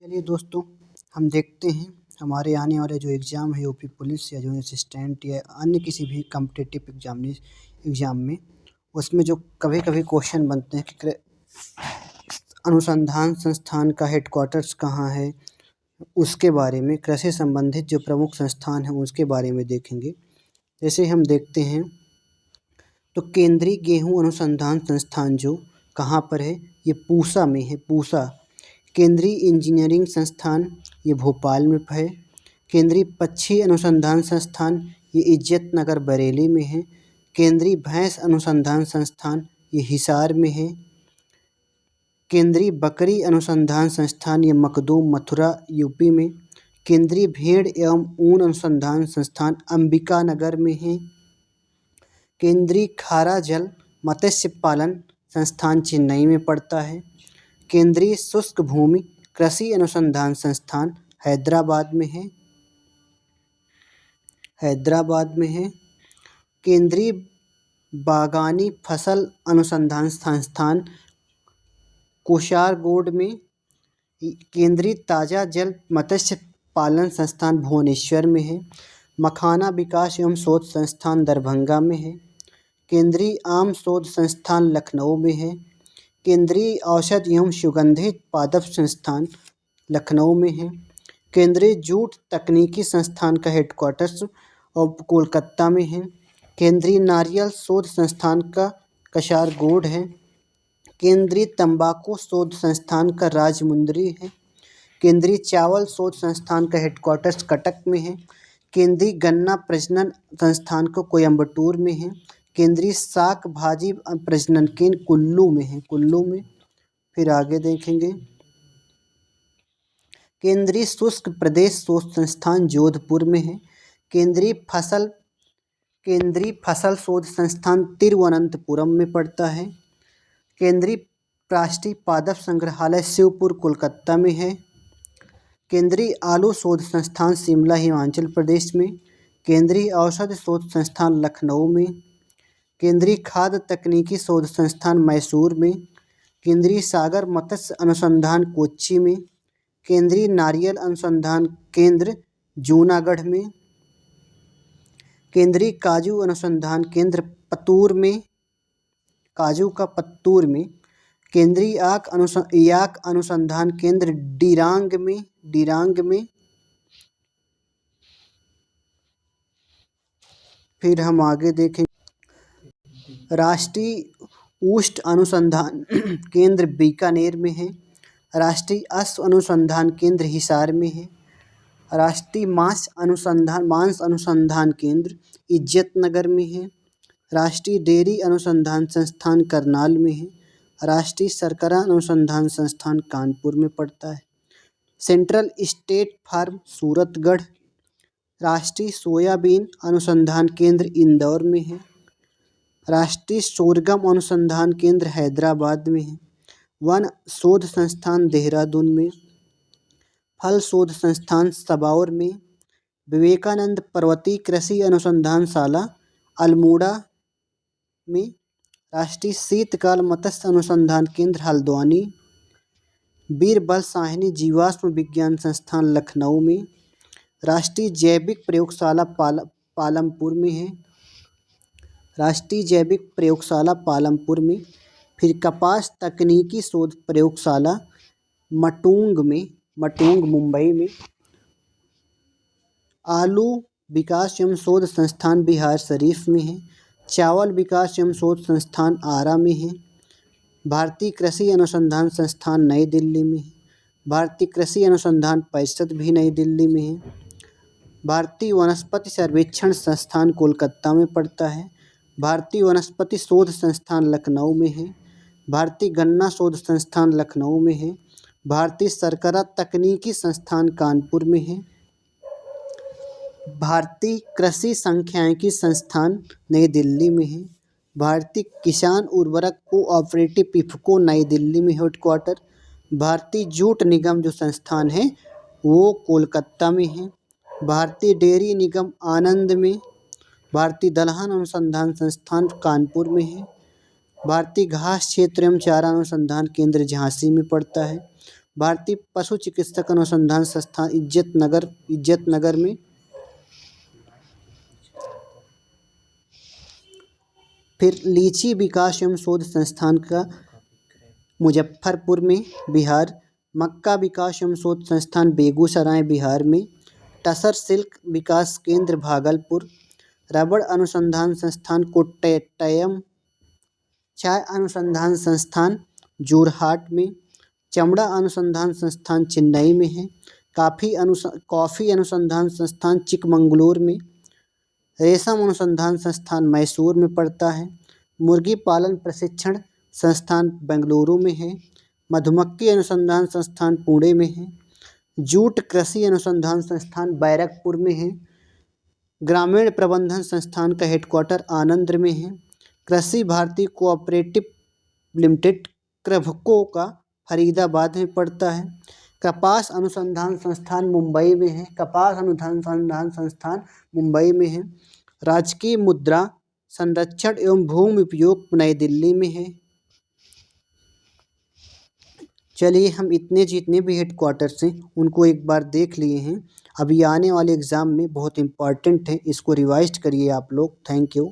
चलिए दोस्तों, हम देखते हैं हमारे आने वाले जो एग्ज़ाम है यूपी पुलिस या जो असिस्टेंट या अन्य किसी भी कॉम्पिटिटिव एग्ज़ाम में उसमें जो कभी कभी क्वेश्चन बनते हैं कि अनुसंधान संस्थान का हेडक्वार्टर्स कहाँ है, उसके बारे में कृषि संबंधित जो प्रमुख संस्थान हैं उसके बारे में देखेंगे। जैसे हम देखते हैं तो केंद्रीय गेहूं अनुसंधान संस्थान जो कहाँ पर है, ये पूसा में है। पूसा। केंद्रीय इंजीनियरिंग संस्थान ये भोपाल में है। केंद्रीय पक्षी अनुसंधान संस्थान ये इज्जत नगर बरेली में है। केंद्रीय भैंस अनुसंधान संस्थान ये हिसार में है। केंद्रीय बकरी अनुसंधान संस्थान ये मखदूम मथुरा यूपी में। केंद्रीय भेड़ एवं ऊन अनुसंधान संस्थान अंबिका नगर में है। केंद्रीय खारा जल मत्स्य पालन संस्थान चेन्नई में पड़ता है। केंद्रीय शुष्क भूमि कृषि अनुसंधान संस्थान हैदराबाद में है। केंद्रीय बागानी फसल अनुसंधान संस्थान कोषारगोड में। केंद्रीय ताजा जल मत्स्य पालन संस्थान भुवनेश्वर में है। मखाना विकास एवं शोध संस्थान दरभंगा में है। केंद्रीय आम शोध संस्थान लखनऊ में है। केंद्रीय औषध एवं सुगंधित पादप संस्थान लखनऊ में है। केंद्रीय जूट तकनीकी संस्थान का हेडक्वार्टर्स और कोलकाता में है। केंद्रीय नारियल शोध संस्थान का कशारगोड है। केंद्रीय तंबाकू शोध संस्थान का राजमुंदरी है। केंद्रीय चावल शोध संस्थान का हेडक्वार्टर्स कटक में है। केंद्रीय गन्ना प्रजनन संस्थान को कोयम्बटूर में है। केंद्रीय शाक भाजी प्रजनन केंद्र कुल्लू में। फिर आगे देखेंगे, केंद्रीय शुष्क प्रदेश शोध संस्थान जोधपुर में है। केंद्रीय फसल शोध संस्थान तिरुवनंतपुरम में पड़ता है। केंद्रीय राष्ट्रीय पादप संग्रहालय शिवपुर कोलकाता में है। केंद्रीय आलू शोध संस्थान शिमला हिमाचल प्रदेश में। केंद्रीय औषध शोध संस्थान लखनऊ में। केंद्रीय खाद्य तकनीकी शोध संस्थान मैसूर में। केंद्रीय सागर मत्स्य अनुसंधान कोच्चि में। केंद्रीय नारियल अनुसंधान केंद्र जूनागढ़ में। केंद्रीय काजू अनुसंधान केंद्र पत्तूर में। केंद्रीय याक अनुसंधान केंद्र डिरांग में। फिर हम आगे देखें, राष्ट्रीय ऊष्ट अनुसंधान केंद्र बीकानेर में है। राष्ट्रीय अश्व अनुसंधान केंद्र हिसार में है। राष्ट्रीय मांस अनुसंधान केंद्र इज्जत नगर में है। राष्ट्रीय डेयरी अनुसंधान संस्थान करनाल में है। राष्ट्रीय शर्करा अनुसंधान संस्थान कानपुर में पड़ता है। Central state farm Suratgarh. राष्ट्रीय सोयाबीन अनुसंधान केंद्र इंदौर में है। राष्ट्रीय सोरगम अनुसंधान केंद्र हैदराबाद में है। वन शोध संस्थान देहरादून में। फल शोध संस्थान सबौर में। विवेकानंद पर्वतीय कृषि अनुसंधानशाला अल्मोड़ा में। राष्ट्रीय शीतकाल मत्स्य अनुसंधान केंद्र हल्द्वानी। बीरबल साहनी जीवाश्म विज्ञान संस्थान लखनऊ में। राष्ट्रीय जैविक प्रयोगशाला पालमपुर में है। राष्ट्रीय जैविक प्रयोगशाला पालमपुर में। फिर कपास तकनीकी शोध प्रयोगशाला मटूंग मुंबई में। आलू विकास एवं शोध संस्थान बिहार शरीफ में है। चावल विकास एवं शोध संस्थान आरा में है। भारतीय कृषि अनुसंधान संस्थान नई दिल्ली में है। भारतीय कृषि अनुसंधान परिषद भी नई दिल्ली में है। भारतीय वनस्पति सर्वेक्षण संस्थान कोलकाता में पड़ता है। भारतीय वनस्पति शोध संस्थान लखनऊ में है। भारतीय गन्ना शोध संस्थान लखनऊ में है। भारतीय शर्करा तकनीकी संस्थान कानपुर में है। भारतीय कृषि सांख्यिकी संस्थान नई दिल्ली में है। भारतीय किसान उर्वरक कोऑपरेटिव इफको नई दिल्ली में हेडक्वार्टर। भारतीय जूट निगम जो संस्थान है वो कोलकाता में है। भारतीय डेयरी निगम आनंद में। भारतीय दलहन अनुसंधान संस्थान कानपुर में है। भारतीय घास क्षेत्र एवं चारा अनुसंधान केंद्र झांसी में पड़ता है। भारतीय पशु चिकित्सक अनुसंधान संस्थान इज्जतनगर में। फिर लीची विकास एवं शोध संस्थान का मुजफ्फरपुर में बिहार। मक्का विकास एवं शोध संस्थान बेगूसराय बिहार में। टसर सिल्क विकास केंद्र भागलपुर। रबड़ अनुसंधान संस्थान कोट्टयम। चाय अनुसंधान संस्थान जोरहाट में। चमड़ा अनुसंधान संस्थान चेन्नई में है। कॉफ़ी अनुसंधान संस्थान चिकमंगलूर में। रेशम अनुसंधान संस्थान मैसूर में पड़ता है। मुर्गी पालन प्रशिक्षण संस्थान बेंगलुरु में है। मधुमक्खी अनुसंधान संस्थान पुणे में है। जूट कृषि अनुसंधान संस्थान बैरकपुर में है। ग्रामीण प्रबंधन संस्थान का हेडक्वार्टर आनंद में है। कृषि भारती कोऑपरेटिव लिमिटेड क्रभको का फरीदाबाद में पड़ता है। कपास अनुसंधान संस्थान मुंबई में है। कपास अनुसंधान संस्थान मुंबई में है। राजकीय मुद्रा संरक्षण एवं भूमि उपयोग नई दिल्ली में है। चलिए हम इतने जितने भी हेडक्वार्टर्स हैं उनको एक बार देख लिए हैं। अभी आने वाले एग्ज़ाम में बहुत इम्पॉर्टेंट है, इसको रिवाइज करिए आप लोग। Thank you.